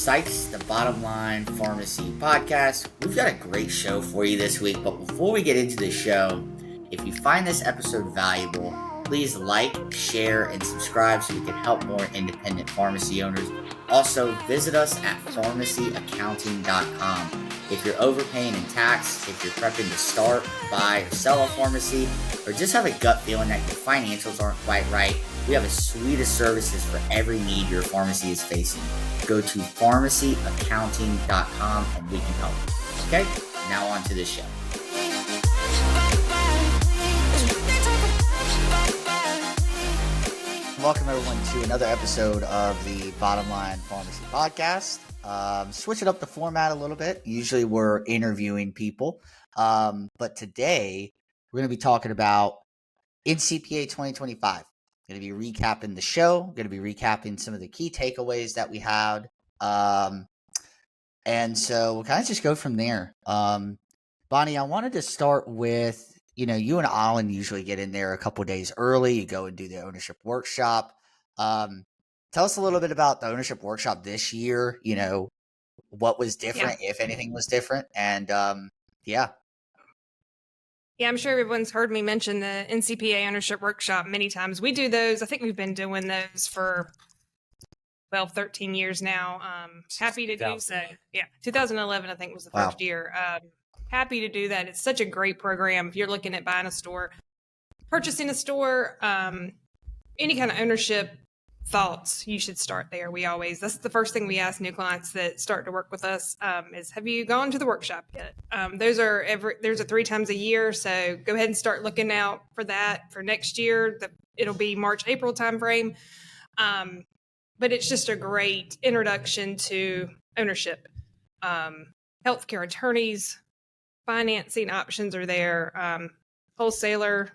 Sykes, the Bottom Line Pharmacy Podcast. We've got a great show for you this week, but before we get into the show, if you find this episode valuable, please like, share, and subscribe so we can help more independent pharmacy owners. Also, visit us at pharmacyaccounting.com. If you're overpaying in tax, if you're prepping to start, buy, or sell a pharmacy, or just have a gut feeling that your financials aren't quite right, we have a suite of services for every need your pharmacy is facing. Go to pharmacyaccounting.com and we can help you. Okay, now on to the show. Welcome everyone to another episode of the Bottom Line Pharmacy Podcast. Switching up the format a little bit. Usually we're interviewing people, but today we're going to be talking about NCPA 2025. Going to be recapping the show. Going to be recapping some of the key takeaways that we had, and so we'll kind of just go from there. Bonnie, I wanted to start with, you and Alan usually get in there a couple days early. You go and do the ownership workshop. Tell us a little bit about the ownership workshop this year. What was different, if anything was different, and Yeah, I'm sure everyone's heard me mention the NCPA ownership workshop many times. We do those. I think we've been doing those for 13 years now. Happy to do so. Yeah, 2011 I think was the first year. Happy to do that. It's such a great program. If you're looking at buying a store, purchasing a store, any kind of ownership thoughts, you should start there. That's the first thing we ask new clients that start to work with us, is, have you gone to the workshop yet? Those are 3 times a year. So go ahead and start looking out for that for next year. It'll be March, April timeframe. But it's just a great introduction to ownership. Healthcare attorneys, financing options are there, wholesaler,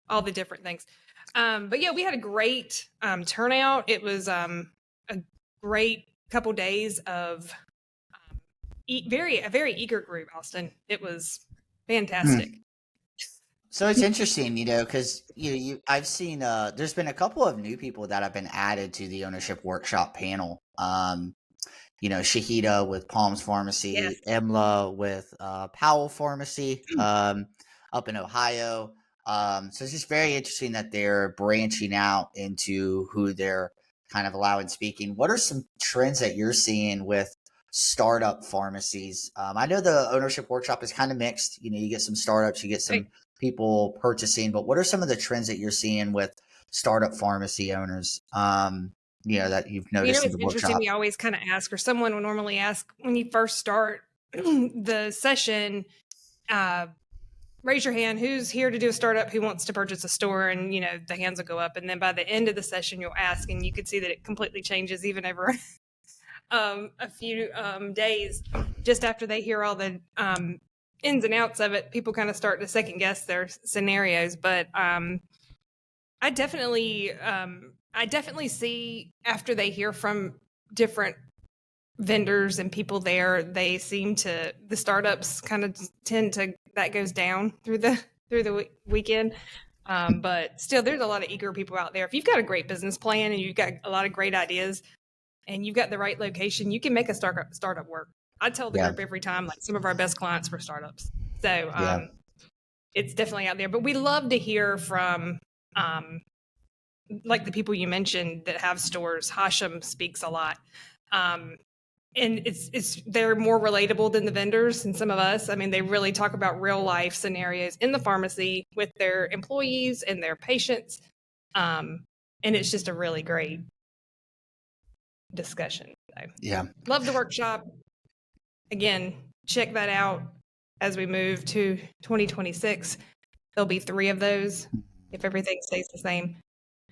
all the different things. But yeah, we had a great turnout. It was a great couple days of a very eager group, Austin. It was fantastic. So it's interesting, because I've seen there's been a couple of new people that have been added to the ownership workshop panel. Shahida with Palms Pharmacy, Yes. Emla with Powell Pharmacy up in Ohio. So it's just very interesting that they're branching out into who they're kind of allowing speaking. What are some trends that you're seeing with startup pharmacies? I know the ownership workshop is kind of mixed. You get some startups, you get some people purchasing, but what are some of the trends that you're seeing with startup pharmacy owners? That you've noticed in the workshop. Interesting. We always kind of ask, or someone will normally ask when you first start the session, raise your hand, who's here to do a startup, who wants to purchase a store, and the hands will go up, and then by the end of the session you'll ask, and you could see that it completely changes even over a few days. Just after they hear all the ins and outs of it, people kind of start to second guess their scenarios. But I definitely see, after they hear from different vendors and people there, they seem to, the startups kind of tend to, that goes down through the weekend. But still, there's a lot of eager people out there. If you've got a great business plan and you've got a lot of great ideas and you've got the right location, you can make a startup work. I tell the group every time, like, some of our best clients were startups. So it's definitely out there. But we love to hear from like the people you mentioned that have stores. Hashem speaks a lot. And they're more relatable than the vendors and some of us. I mean, they really talk about real life scenarios in the pharmacy with their employees and their patients. And it's just a really great discussion. So, love the workshop. Again, check that out as we move to 2026. There'll be 3 of those if everything stays the same.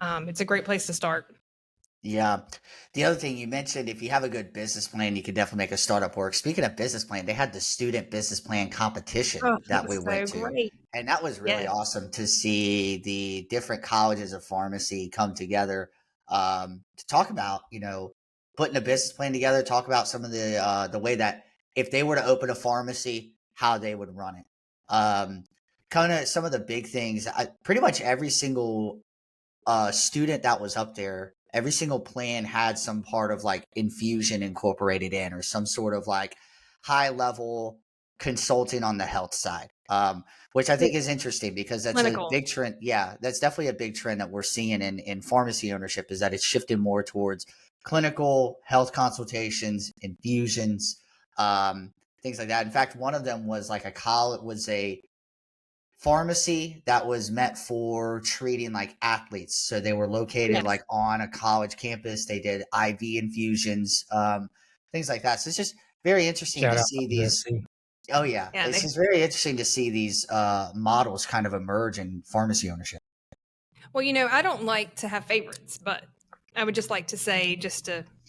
It's a great place to start. Yeah. The other thing you mentioned, if you have a good business plan, you can definitely make a startup work. Speaking of business plan, they had the student business plan competition that we went to. Great. And that was really awesome to see the different colleges of pharmacy come together to talk about, putting a business plan together, talk about some of the way that if they were to open a pharmacy, how they would run it. Kind of some of the big things. Pretty much every single student that was up there every single plan had some part of like infusion incorporated in, or some sort of like high level consulting on the health side, which I think is interesting because that's a Clinical. big trend. Yeah, that's definitely a big trend that we're seeing in pharmacy ownership, is that it's shifting more towards clinical health consultations, infusions, things like that. In fact, one of them was like a pharmacy that was meant for treating like athletes. So they were located Yes. like on a college campus. They did IV infusions, things like that. So it's just very interesting Shout to out see to these. USC. Oh yeah, Yeah, it's just very interesting to see these models kind of emerge in pharmacy ownership. Well, I don't like to have favorites, but I would just like to say,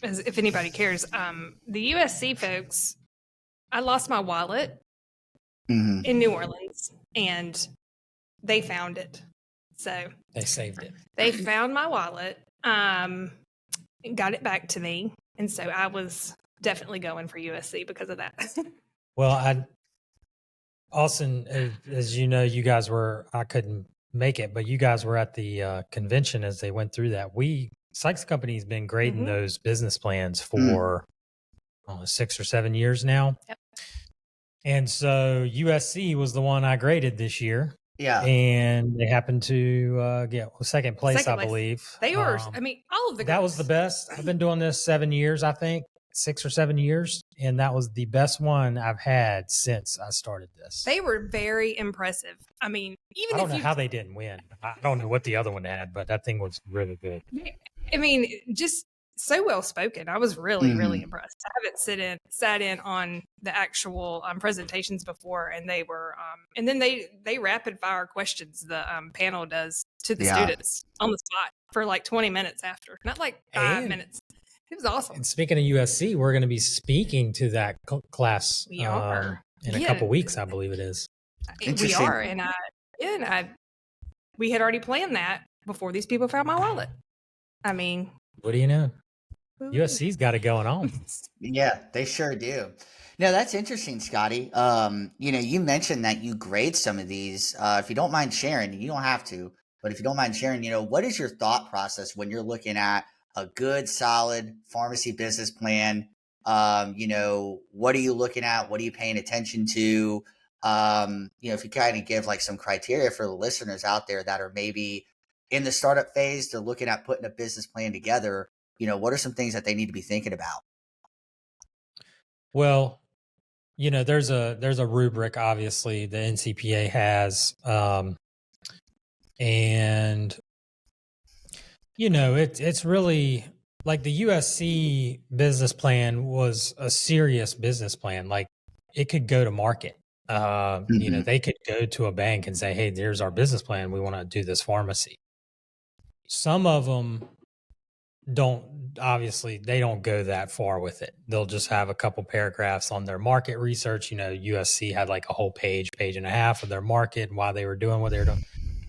as if anybody cares, the USC folks, I lost my wallet Mm-hmm. in New Orleans, and they found it. So They saved it. they found my wallet, and got it back to me, and so I was definitely going for USC because of that. Well, Austin, as you know, I couldn't make it, but you guys were at the convention as they went through that. Sykes Company has been grading Mhm. those business plans for 6 or 7 years now. Yep. And so USC was the one I graded this year. Yeah. And they happened to get second place, I believe. They were, all of the that was the best. I've been doing this 7 years, I think, 6 or 7 years. And that was the best one I've had since I started this. They were very impressive. I mean, even I don't know how they didn't win. I don't know what the other one had, but that thing was really good. I mean, just so well spoken. I was really, really impressed. I haven't sat in on the actual presentations before, and they were, and then they rapid fire questions. The panel does to the students on the spot for like 20 minutes after, not like 5 minutes. It was awesome. And speaking of USC, we're going to be speaking to that class We are. in a couple weeks, I believe it is. We are, and we had already planned that before these people found my wallet. I mean, what do you know? USC's got it going on. Yeah, they sure do. No, that's interesting, Scotty. You mentioned that you grade some of these. If you don't mind sharing, you don't have to, but if you don't mind sharing, what is your thought process when you're looking at a good, solid pharmacy business plan? What are you looking at? What are you paying attention to? If you kind of give like some criteria for the listeners out there that are maybe in the startup phase, they're looking at putting a business plan together. What are some things that they need to be thinking about? Well, there's a rubric, obviously, the NCPA has, and it's really like the USC business plan was a serious business plan. Like it could go to market. They could go to a bank and say, "Hey, there's our business plan. We want to do this pharmacy." Some of them they don't go that far with it. They'll just have a couple paragraphs on their market research. USC had like a whole page and a half of their market and why they were doing what they were doing.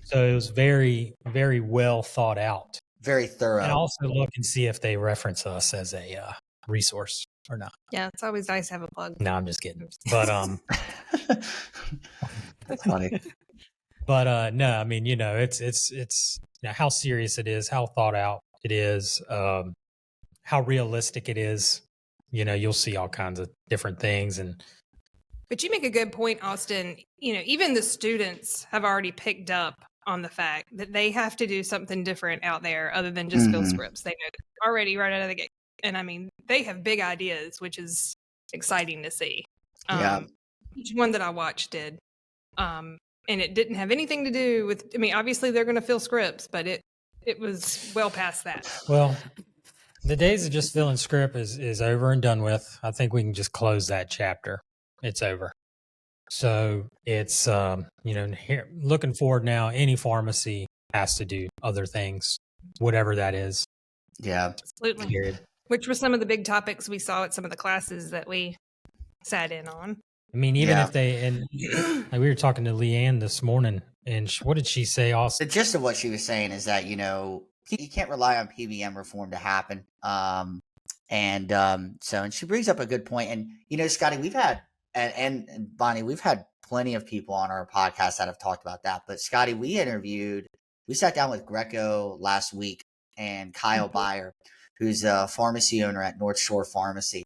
So it was very, very well thought out. Very thorough. And also look and see if they reference us as a resource or not. Yeah, it's always nice to have a plug. No, I'm just kidding. But that's funny. But no, I mean, it's how serious it is, how thought out it is, how realistic it is. You'll see all kinds of different things. But you make a good point, Austin. Even the students have already picked up on the fact that they have to do something different out there other than just fill scripts. They know that already right out of the gate. And I mean, they have big ideas, which is exciting to see. Each one that I watched did. And it didn't have anything to do with, obviously they're going to fill scripts, but it was well past that. Well, the days of just filling script is over and done with. I think we can just close that chapter. It's over. So it's, here, looking forward now, any pharmacy has to do other things, whatever that is. Yeah. Absolutely. Period. Which were some of the big topics we saw at some of the classes that we sat in on. I mean, even if like we were talking to Leanne this morning, and what did she say also? The gist of what she was saying is that, you can't rely on PBM reform to happen. And she brings up a good point. And, Scotty, we've had, and Bonnie, we've had plenty of people on our podcast that have talked about that. But Scotty, we sat down with Greco last week, and Kyle Beyer, who's a pharmacy owner at North Shore Pharmacy.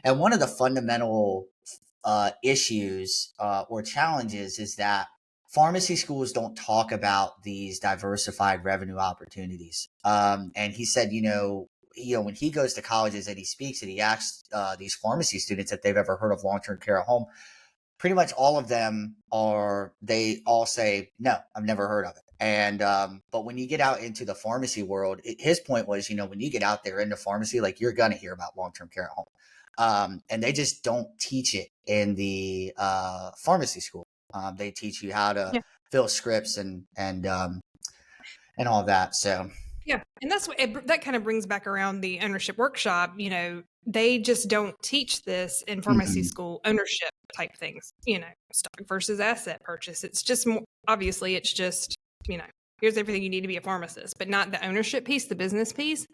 And one of the fundamental issues or challenges is that pharmacy schools don't talk about these diversified revenue opportunities. And he said, when he goes to colleges and he speaks and he asks these pharmacy students if they've ever heard of long-term care at home, pretty much all of them they all say, no, I've never heard of it. And, but when you get out into the pharmacy world, his point was, when you get out there into pharmacy, like you're going to hear about long-term care at home. And they just don't teach it in the pharmacy school. They teach you how to fill scripts and all that. So yeah, and that's what that kind of brings back around the ownership workshop. They just don't teach this in pharmacy school, ownership type things. Stock versus asset purchase. It's just more, obviously, it's just here's everything you need to be a pharmacist, but not the ownership piece, the business piece.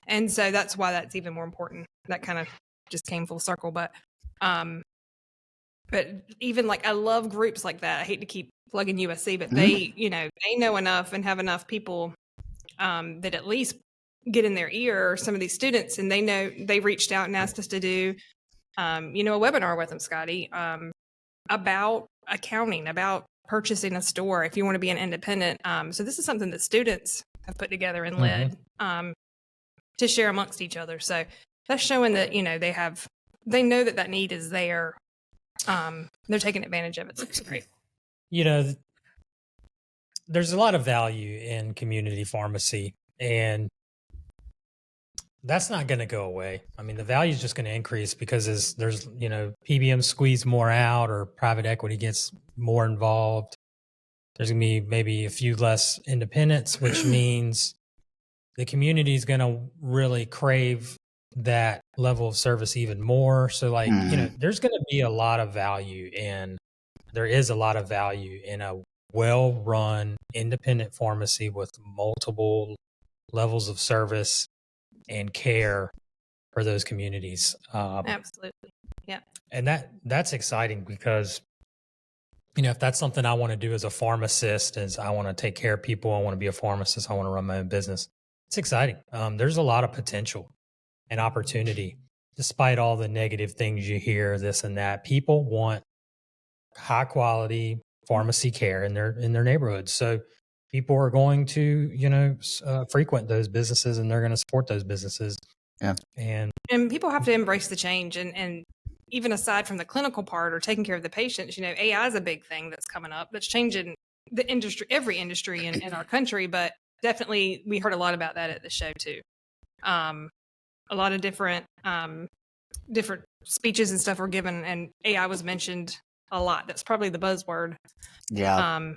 And so that's why that's even more important. That kind of just came full circle, but even like I love groups like that. I hate to keep plugging USC, but they know enough and have enough people that at least get in their ear, some of these students, and they know they reached out and asked us to do a webinar with them, Scotty, about accounting, about purchasing a store if you want to be an independent. So this is something that students have put together and led to share amongst each other. So that's showing that they know that need is there. They're taking advantage of it. So it's great. There's a lot of value in community pharmacy, and that's not going to go away. I mean, the value is just going to increase because as there's, PBM squeeze more out or private equity gets more involved, there's going to be maybe a few less independents, which means the community is going to really crave that level of service even more. So there's going to be a lot of value there is a lot of value in a well-run independent pharmacy with multiple levels of service and care for those communities. Absolutely. Yeah. And that's exciting because, if that's something I want to do as a pharmacist, is I want to take care of people, I want to be a pharmacist, I want to run my own business. It's exciting. There's a lot of potential and opportunity, despite all the negative things you hear, this and that. People want high quality pharmacy care in their neighborhoods. So people are going to, frequent those businesses and they're going to support those businesses. Yeah. And people have to embrace the change. And even aside from the clinical part or taking care of the patients, AI is a big thing that's coming up that's changing the industry, every industry in our country. But definitely we heard a lot about that at the show too. A lot of different speeches and stuff were given, and AI was mentioned a lot. That's probably the buzzword. Yeah.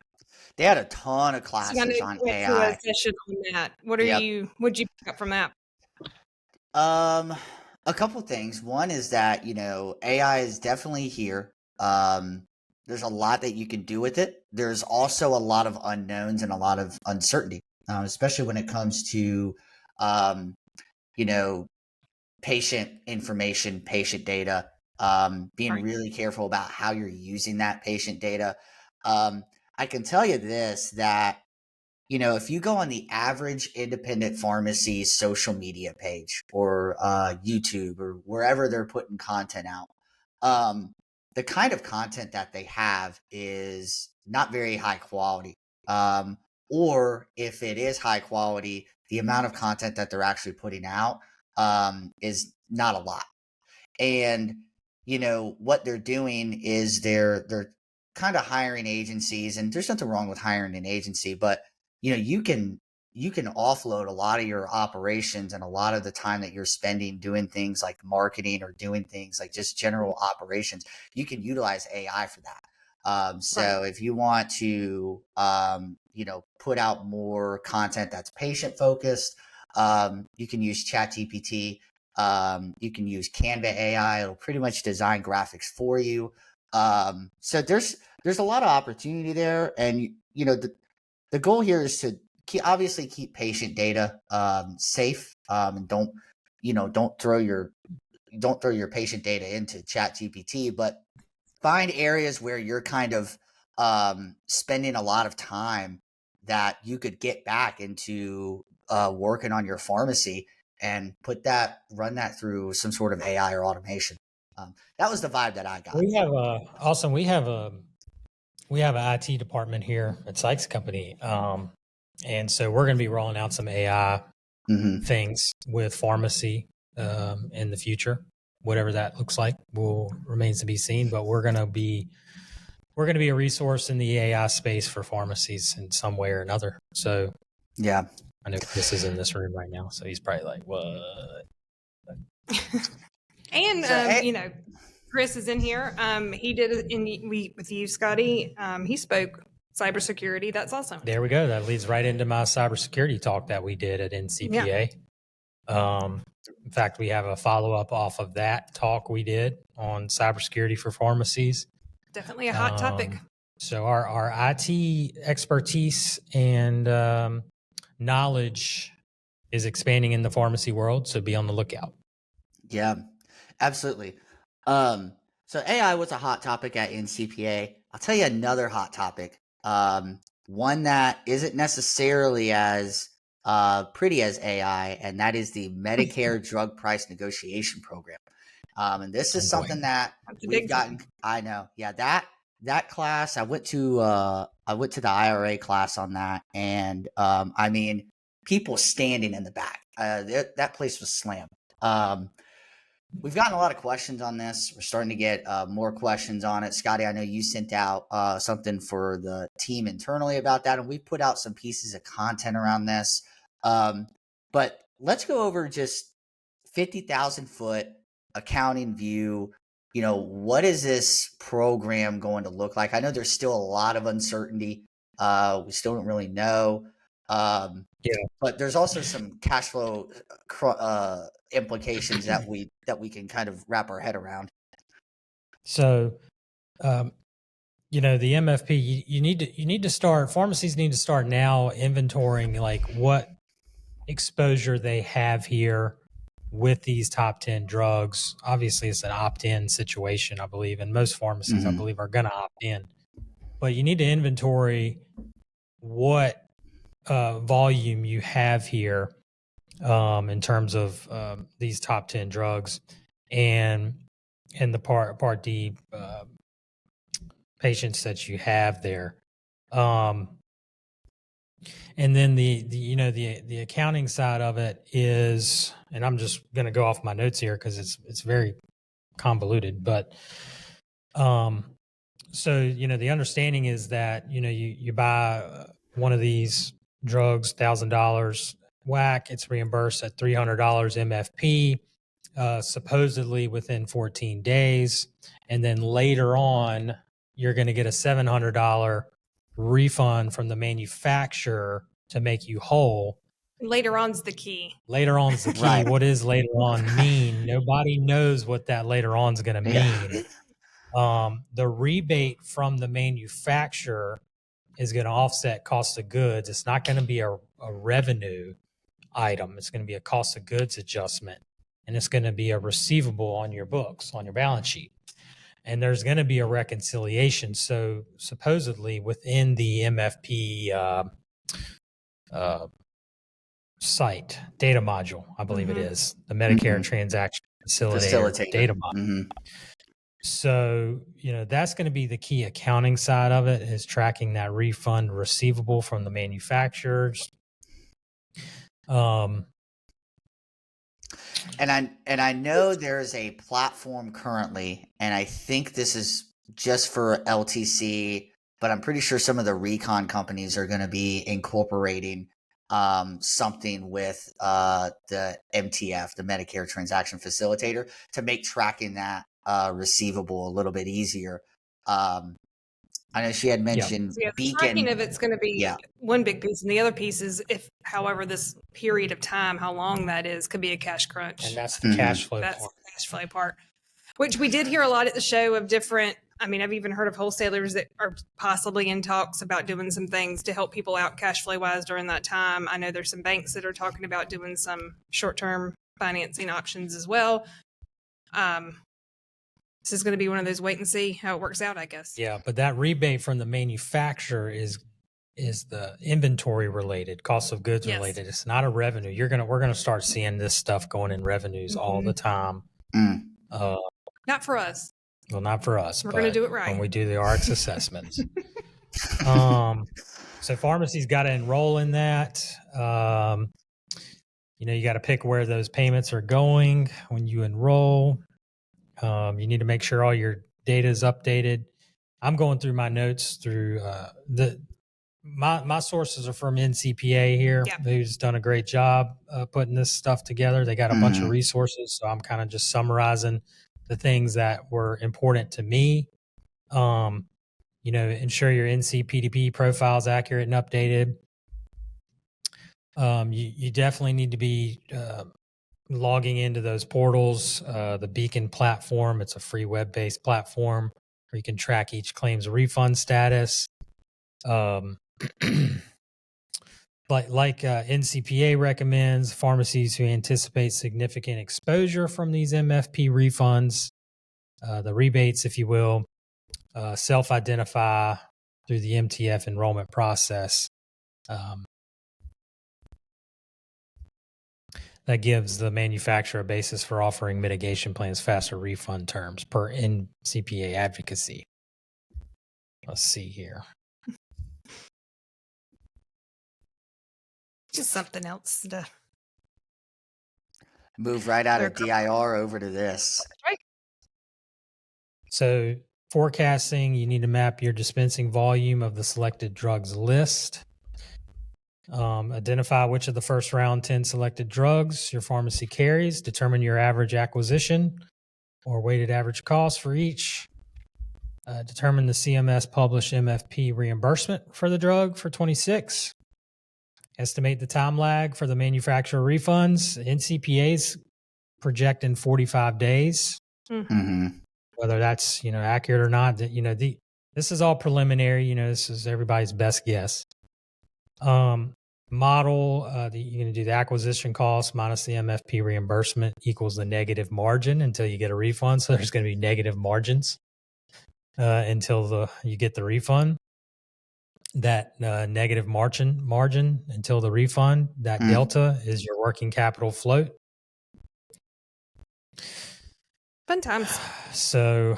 They had a ton of classes on AI. Session on that. What'd you pick up from that? A couple things. One is that, AI is definitely here. There's a lot that you can do with it. There's also a lot of unknowns and a lot of uncertainty, especially when it comes to, patient information, patient data, being really careful about how you're using that patient data. I can tell you this, that, if you go on the average independent pharmacy social media page or YouTube or wherever they're putting content out, the kind of content that they have is not very high quality. Or if it is high quality, the amount of content that they're actually putting out is not a lot. And, what they're doing is they're kind of hiring agencies, and there's nothing wrong with hiring an agency, but you can offload a lot of your operations and a lot of the time that you're spending doing things like marketing or doing things like just general operations. You can utilize AI for that. So if you want to, put out more content that's patient focused, you can use ChatGPT. You can use Canva AI. It'll pretty much design graphics for you. So there's a lot of opportunity there. And, the goal here is to obviously keep patient data safe, and don't throw your patient data into ChatGPT, but find areas where you're kind of spending a lot of time that you could get back into working on your pharmacy and run that through some sort of AI or automation. That was the vibe that I got. We have Austin. We have an IT department here at Sykes Company, and so we're going to be rolling out some AI things with pharmacy in the future. Whatever that looks like remains to be seen. But we're going to be a resource in the AI space for pharmacies in some way or another. So yeah, I know Chris is in this room right now, so he's probably like, "What?" And so, Chris is in here. He did it with you, Scotty. He spoke cybersecurity. That's awesome. There we go. That leads right into my cybersecurity talk that we did at NCPA. Yeah. In fact, we have a follow-up off of that talk we did on cybersecurity for pharmacies. Definitely a hot topic. So our IT expertise and knowledge is expanding in the pharmacy world. So be on the lookout. Yeah, absolutely. So AI was a hot topic at NCPA. I'll tell you another hot topic. One that isn't necessarily as pretty as AI, and that is the Medicare drug price negotiation program. And this is something that we've gotten. I know. Yeah, that class, I went to the IRA class on that, and I mean, people standing in the back. That place was slammed. We've gotten a lot of questions on this. We're starting to get more questions on it. Scotty, I know you sent out something for the team internally about that, and we put out some pieces of content around this. But let's go over just 50,000 foot accounting view. What is this program going to look like? I know there's still a lot of uncertainty. We still don't really know. But there's also some cash flow implications that we can kind of wrap our head around. So, the MFP, you need to start. Pharmacies need to start now inventorying like what exposure they have here with these top 10 drugs. Obviously, it's an opt-in situation, I believe, and most pharmacies, I believe, are going to opt in. But you need to inventory what volume you have here in terms of these top 10 drugs and the Part D patients that you have there. And then the accounting side of it is, and I'm just going to go off my notes here because it's very convoluted, but so the understanding is that you buy one of these drugs, $1,000 whack, it's reimbursed at $300 MFP, supposedly within 14 days, and then later on you're going to get a $700 refund from the manufacturer to make you whole. Later on's the key. Later on's the key. Right. What does later on mean? Nobody knows what that later on's going to mean. The rebate from the manufacturer is going to offset cost of goods. It's not going to be a revenue item. It's going to be a cost of goods adjustment, and it's going to be a receivable on your books, on your balance sheet. And there's going to be a reconciliation. So supposedly within the MFP site, data module, I believe it is, the Medicare Transaction Facilitator data module. So, that's going to be the key accounting side of it, is tracking that refund receivable from the manufacturers. And I know there's a platform currently, and I think this is just for LTC, but I'm pretty sure some of the recon companies are going to be incorporating something with the MTF, the Medicare Transaction Facilitator, to make tracking that receivable a little bit easier. I know she had mentioned Beacon. The tracking of it's going to be one big piece, and the other piece is however, this period of time, how long that is, could be a cash crunch. And that's the cash flow part. That's the cash flow part, which we did hear a lot at the show of different. I mean, I've even heard of wholesalers that are possibly in talks about doing some things to help people out cash flow wise during that time. I know there's some banks that are talking about doing some short-term financing options as well. This is going to be one of those wait and see how it works out, I guess. Yeah, but that rebate from the manufacturer is is the inventory related, cost of goods Yes. related. It's not a revenue. We're gonna start seeing this stuff going in revenues all the time. Mm. Not for us. Well, not for us. We're gonna do it right when we do the RX assessments. So pharmacy's got to enroll in that. You got to pick where those payments are going when you enroll. You need to make sure all your data is updated. I'm going through my notes through my sources are from NCPA here, who's done a great job putting this stuff together. They got a bunch of resources, so I'm kind of just summarizing the things that were important to me. Ensure your NCPDP profile is accurate and updated. You definitely need to be logging into those portals. The Beacon platform, it's a free web-based platform where you can track each claim's refund status. But like NCPA recommends, pharmacies who anticipate significant exposure from these MFP refunds, the rebates, if you will, self-identify through the MTF enrollment process. That gives the manufacturer a basis for offering mitigation plans, faster refund terms per NCPA advocacy. Let's see here. Just something else to move right out of DIR over to this. Right. So forecasting, you need to map your dispensing volume of the selected drugs list. Identify which of the first round 10 selected drugs your pharmacy carries. Determine your average acquisition or weighted average cost for each. Determine the CMS published MFP reimbursement for the drug for 26. Estimate the time lag for the manufacturer refunds. NCPA's projecting 45 days. Mm-hmm. Whether that's accurate or not, this is all preliminary. This is everybody's best guess. Model, you're going to do the acquisition cost minus the MFP reimbursement equals the negative margin until you get a refund. So there's going to be negative margins until you get the refund. That negative margin until the refund, that delta is your working capital float. fun times. So,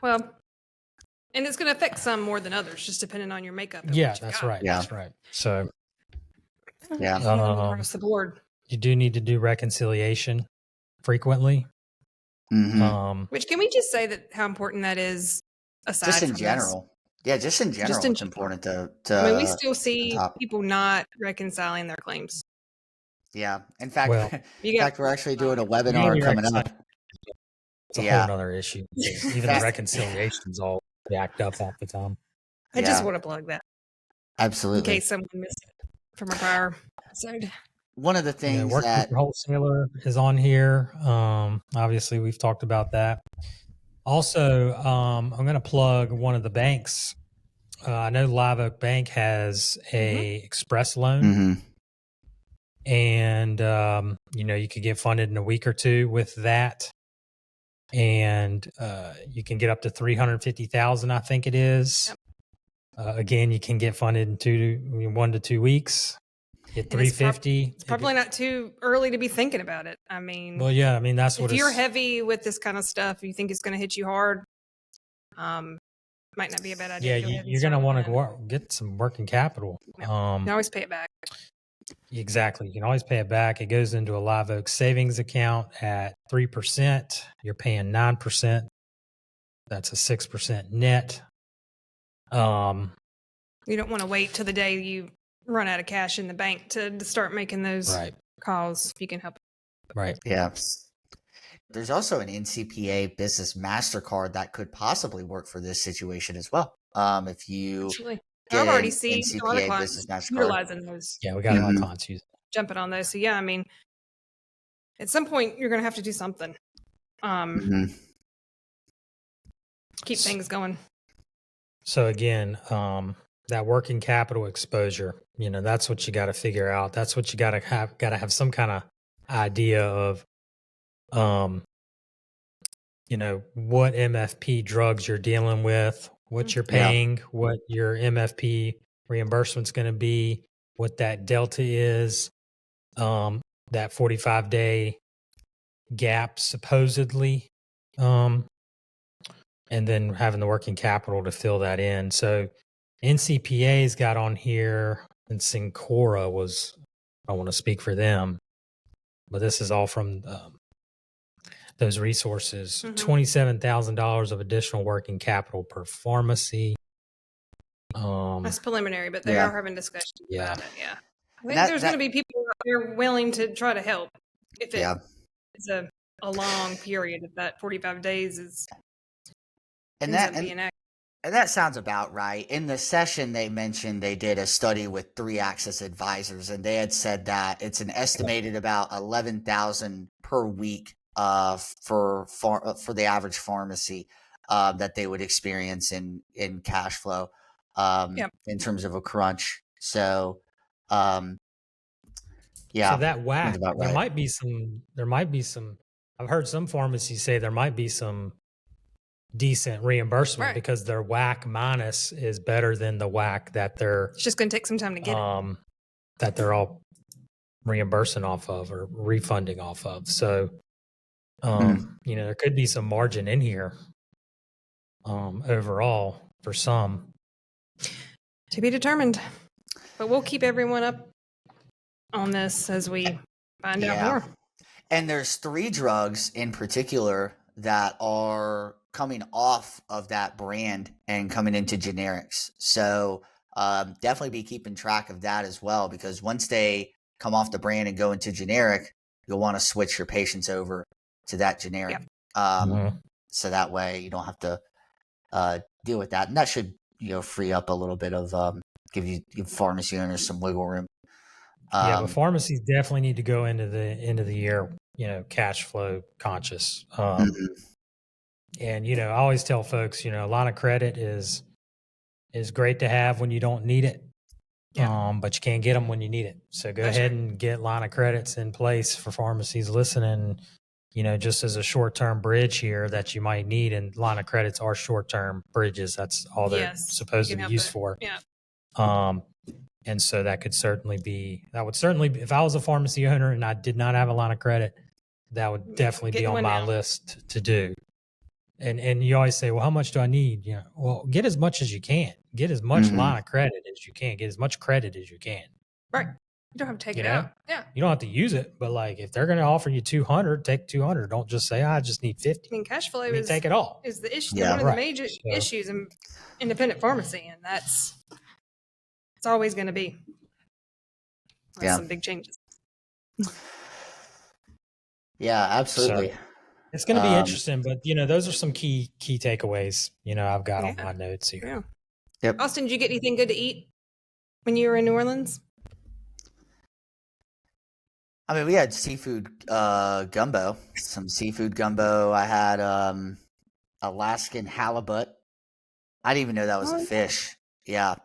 Well, and it's going to affect some more than others, just depending on your makeup. and yeah, what you that's got. right. Yeah. That's right. So, Yeah. Across the board. you do need to do reconciliation frequently. Mm-hmm. Which, can we just say that how important that is aside Just in from this? general. Yeah, just in general, it's important to I mean, we still see top. people not reconciling their claims. Yeah. In fact, Well, we're actually doing a webinar coming up. It's a Yeah. whole other issue. Even the reconciliation's all jacked up half the time. I just want to plug that Absolutely. in case someone missed it from a prior episode. One of the things Working that with your wholesaler is on here. Obviously, we've talked about that. Also, I'm going to plug one of the banks. I know Live Oak Bank has a express loan, Mm-hmm. and you could get funded in a week or two with that, and you can get up to $350,000. I think it is. Yep. Again, you can get funded in 1 to 2 weeks. Get $350,000. It's probably not too early to be thinking about it. I mean, Well, yeah, I mean that's what. if you're heavy with this kind of stuff, you think it's going to hit you hard. Might not be a bad idea. Yeah, you're going to want to get some working capital. You can always pay it back. Exactly. You can always pay it back. It goes into a Live Oak savings account at 3%. You're paying 9%. That's a 6% net. You don't want to wait till the day you run out of cash in the bank to start making those calls. If you can help. Right. Yeah. There's also an NCPA business MasterCard that could possibly work for this situation as well. If you Actually, get I've already an seen a lot of NCPA clients business MasterCard. utilizing those, Yeah, we got a lot of clients using jumping on those. So yeah, I mean, at some point you're going to have to do something. Keep things going. So again, that working capital exposure, that's what you got to figure out. That's what you got to have some kind of idea of, what MFP drugs you're dealing with, what you're paying, what your MFP reimbursement's going to be, what that delta is, that 45-day gap supposedly, and then having the working capital to fill that in. So NCPA's got on here, and Syncora was, I want to speak for them, but this is all from those resources. $27,000 of additional working capital per pharmacy. That's preliminary, but they are having discussions about it. Yeah, I think there's going to be people out there willing to try to help if it's a long period. If that 45 days is, and that sounds about right. In the session, they mentioned they did a study with 3-Axis advisors, and they had said that it's an estimated about $11,000 per week for the average pharmacy that they would experience in cash flow in terms of a crunch. So so that whack, there might be some I've heard some pharmacies say there might be some decent reimbursement because their whack minus is better than the whack that it's just going to take some time to get it. That they're all reimbursing off of or refunding off of. So there could be some margin in here overall for some. To be determined. But we'll keep everyone up on this as we find out more. And there's 3 drugs in particular that are coming off of that brand and coming into generics. So definitely be keeping track of that as well, because once they come off the brand and go into generic, you'll want to switch your patients over to that generic. So that way you don't have to deal with that. And that should, free up a little bit of give pharmacy owners some wiggle room. But pharmacies definitely need to go into the end of the year, cash flow conscious. And, I always tell folks, a line of credit is great to have when you don't need it. But you can't get them when you need it. So go ahead and get line of credits in place for pharmacies listening, just as a short-term bridge here that you might need. And line of credits are short-term bridges. That's all they're supposed to be used for. And so that would certainly be, if I was a pharmacy owner and I did not have a line of credit, that would definitely be on my list to do. And you always say, well, how much do I need? Well, get as much as you can. Get as much line of credit as you can. Get as much credit as you can. Right. You don't have to take it out. Yeah. You don't have to use it, but if they're going to offer you 200, take 200. Don't just say, I just need 50. I mean, cash flow take it all. Is the issue. One of the major issues in independent pharmacy, and it's always going to be. Some big changes. Yeah, absolutely. So, it's going to be interesting, but those are some key takeaways. I've got on my notes here. Yeah. Yep. Austin, did you get anything good to eat when you were in New Orleans? I mean, we had seafood gumbo. Some seafood gumbo. I had Alaskan halibut. I didn't even know that was a fish. Yeah.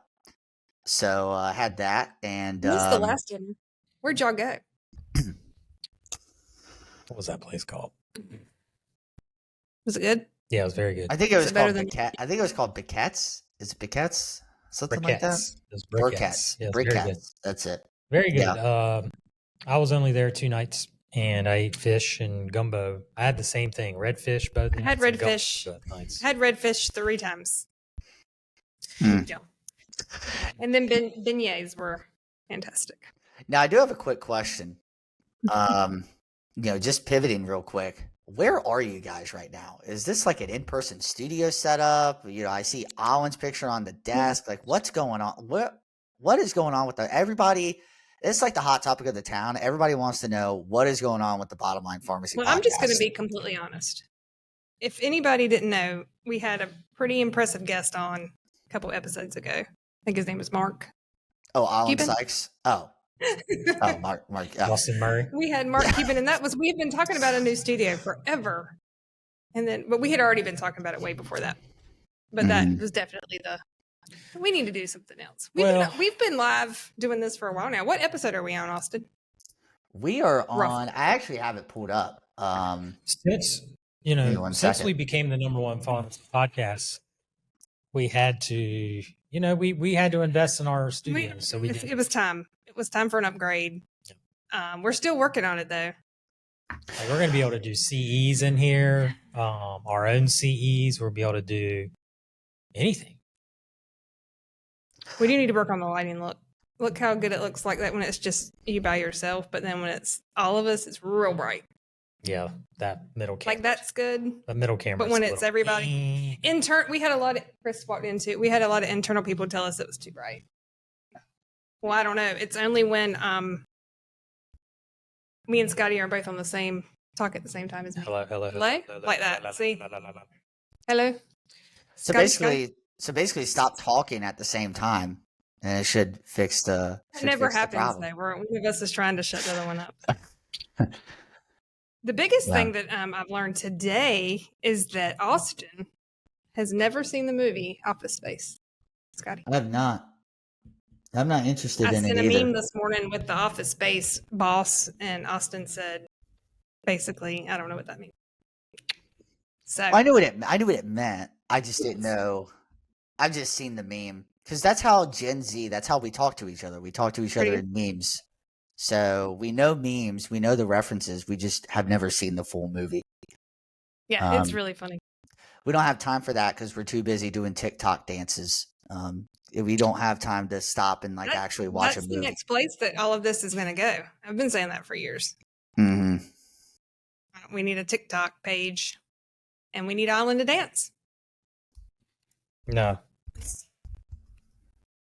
So I had that, and this is the last dinner. Where'd y'all go? What was that place called? Was it good? Yeah, it was very good. I think it was called Biquette. I think it was called Biquettes. Is it Biquettes? Something like that? Briquettes. Yes, Briquettes. That's it. Very good. Yeah. I was only there 2 nights, and I ate fish and gumbo. I had the same thing, redfish both nights. I had redfish. I had redfish 3 times. Yeah. And then beignets were fantastic. Now, I do have a quick question. Just pivoting real quick. Where are you guys right now? Is this like an in-person studio setup? I see Alan's picture on the desk. Like, what's going on? What is going on with everybody? It's like the hot topic of the town. Everybody wants to know what is going on with the Bottom Line Pharmacy podcast. I'm just going to be completely honest. If anybody didn't know, we had a pretty impressive guest on a couple episodes ago. I think his name was Mark. Oh, Alan Sykes. Oh, Mark. Austin Murray. We had Mark Cuban, and we've been talking about a new studio forever. But we had already been talking about it way before that. But that was definitely we need to do something else. We've been live doing this for a while now. What episode are we on, Austin? We are on, I actually have it pulled up. Since we became the #1 pharmacy podcast, we had to, we had to invest in our studios. So it was time. It was time for an upgrade. We're still working on it though. Like we're going to be able to do CEs in here, our own CEs. We'll be able to do anything. We do need to work on the lighting look. Look how good it looks like that when it's just you by yourself, but then when it's all of us, it's real bright. Yeah, that middle camera. Like that's good. The middle camera. But when it's everybody, we had a lot of, Chris walked into, we had a lot of internal people tell us it was too bright. Well, I don't know. It's only when me and Scotty are both on the same, talk at the same time as me. Hello. Like that. See? Hello? So basically stop talking at the same time and it should fix the It never happens though. One of us is trying to shut the other one up. The biggest thing that I've learned today is that Austin has never seen the movie Office Space. Scotty? I have not. I'm not interested in it either. I sent a meme this morning with the Office Space boss, and Austin said, basically, I don't know what that means. So I knew what it meant. I just didn't know. I've just seen the meme because that's how Gen Z. That's how we talk to each other. We talk to each other in memes. So we know memes. We know the references. We just have never seen the full movie. Yeah, it's really funny. We don't have time for that because we're too busy doing TikTok dances. We don't have time to stop and actually watch a movie. That's the next place that all of this is going to go. I've been saying that for years. Mm-hmm. We need a TikTok page, and we need Island to dance. No.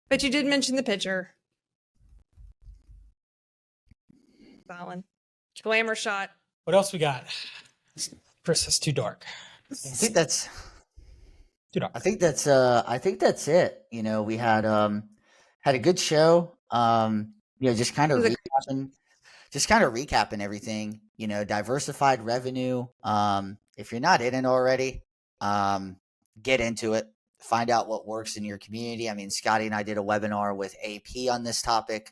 But you did mention the picture. Island. Glamour shot. What else we got? Chris, it's too dark. I think that's too dark. I think that's it. We had a good show. Just kind of recapping everything. Diversified revenue. If you're not in it already, get into it. Find out what works in your community. I mean, Scotty and I did a webinar with AP on this topic.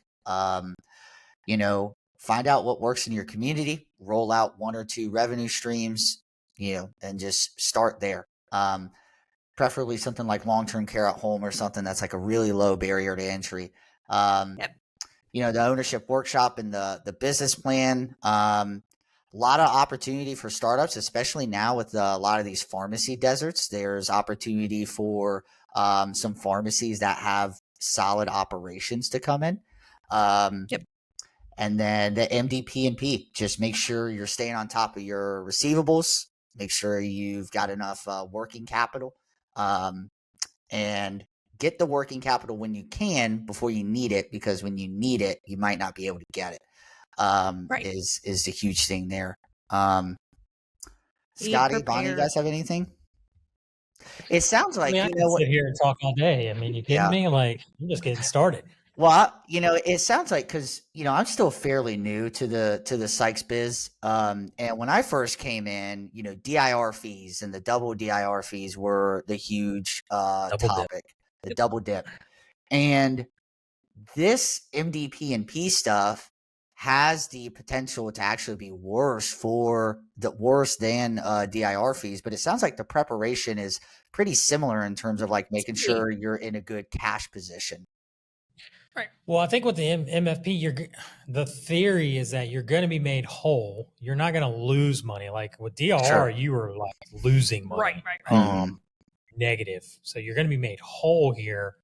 Find out what works in your community, roll out 1 or 2 revenue streams, and just start there. Preferably something like long-term care at home or something that's like a really low barrier to entry. The ownership workshop and the business plan, a lot of opportunity for startups, especially now with a lot of these pharmacy deserts. There's opportunity for some pharmacies that have solid operations to come in. And then the MDP&P, just make sure you're staying on top of your receivables. Make sure you've got enough working capital, and get the working capital when you can before you need it, because when you need it, you might not be able to get it. Is the huge thing there. Scotty, Bonnie, you guys have anything? It sounds like I can sit here and talk all day. I mean, you kidding me? Like, I'm just getting started. Well, it sounds like, because I'm still fairly new to the Sykes biz, and when I first came in, DIR fees and the double DIR fees were the huge topic, the double dip, and this MDP&P stuff has the potential to actually be worse than DIR fees, but it sounds like the preparation is pretty similar in terms of making sure you're in a good cash position. Right. Well, I think with the MFP, the theory is that you're going to be made whole. You're not going to lose money. Like with DIR, you were losing money. Right. Negative. So you're going to be made whole here.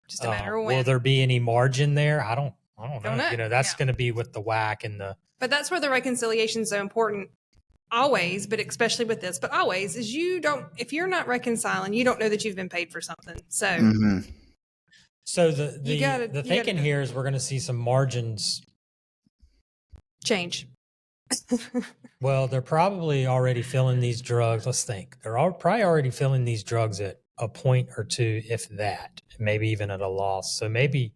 Just a matter of when. Will there be any margin there? I don't know. That's going to be with the WAC and the. But that's where the reconciliation is so important. Always, but especially with this, but always is if you're not reconciling, you don't know that you've been paid for something. So. Mm-hmm. So the thinking here is we're going to see some margins change. Well, they're probably already filling these drugs. Let's think. They're probably already filling these drugs at a point or two, if that, maybe even at a loss. So maybe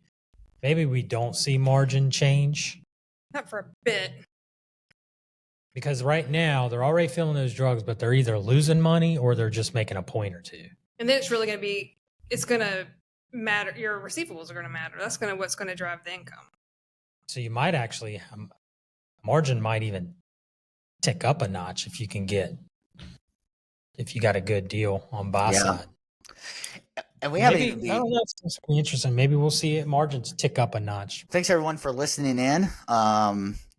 we don't see margin change. Not for a bit. Because right now they're already filling those drugs, but they're either losing money or they're just making a point or two. And then it's really going to matter. Your receivables are going to matter. That's what's going to drive the income. So you might actually margin might even tick up a notch if you got a good deal on buy side. And we haven't Maybe, even I been. don't know, it's going to be interesting. Maybe we'll see margins tick up a notch. Thanks everyone for listening in.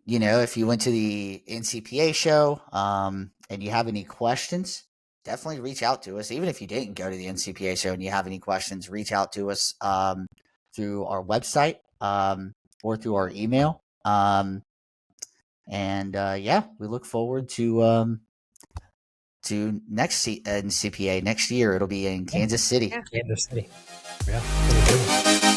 If you went to the NCPA show and you have any questions, definitely reach out to us. Even if you didn't go to the NCPA show and you have any questions, reach out to us through our website or through our email. We look forward to next NCPA next year. It'll be in Kansas City. Yeah. Kansas City. Yeah.